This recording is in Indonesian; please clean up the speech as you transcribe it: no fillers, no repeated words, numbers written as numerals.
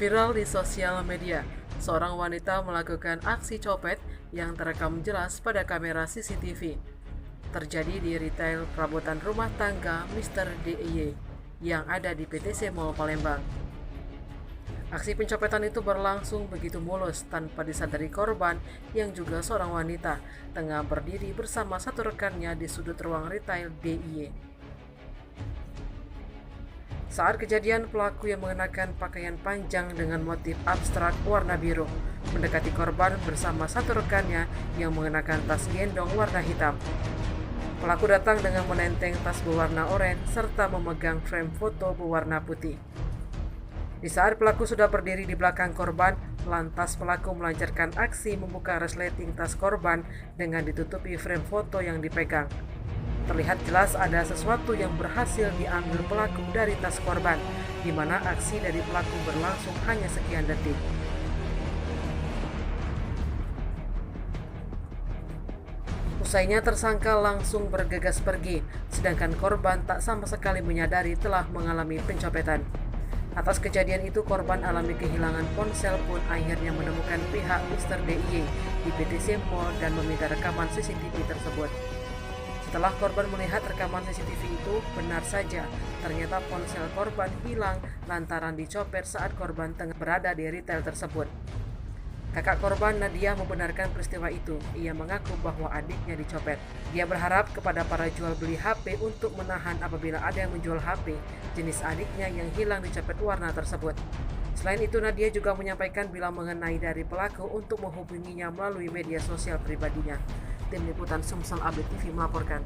Viral di sosial media, seorang wanita melakukan aksi copet yang terekam jelas pada kamera CCTV. Terjadi di retail perabotan rumah tangga Mr. DIY yang ada di PTC Mall Palembang. Aksi pencopetan itu berlangsung begitu mulus tanpa disadari korban yang juga seorang wanita tengah berdiri bersama satu rekannya di sudut ruang retail DIY. Saat kejadian, pelaku yang mengenakan pakaian panjang dengan motif abstrak warna biru mendekati korban bersama satu rekannya yang mengenakan tas gendong warna hitam. Pelaku datang dengan menenteng tas berwarna oranye serta memegang frame foto berwarna putih. Di saat pelaku sudah berdiri di belakang korban, lantas pelaku melancarkan aksi membuka resleting tas korban dengan ditutupi frame foto yang dipegang. Terlihat jelas ada sesuatu yang berhasil diambil pelaku dari tas korban, di mana aksi dari pelaku berlangsung hanya sekian detik. Usainya tersangka langsung bergegas pergi, sedangkan korban tak sama sekali menyadari telah mengalami pencopetan. Atas kejadian itu, korban alami kehilangan ponsel pun akhirnya menemukan pihak Mr. DIY di PTC Mall dan meminta rekaman CCTV tersebut. Setelah korban melihat rekaman CCTV itu, benar saja ternyata ponsel korban hilang lantaran dicopet saat korban tengah berada di retail tersebut. Kakak korban, Nadia, membenarkan peristiwa itu. Ia mengaku bahwa adiknya dicopet. Dia berharap kepada para jual beli HP untuk menahan apabila ada yang menjual HP jenis adiknya yang hilang dicopet warna tersebut. Selain itu, Nadia juga menyampaikan bila mengenai dari pelaku untuk menghubunginya melalui media sosial pribadinya. Tim Liputan Sumsel Update TV melaporkan.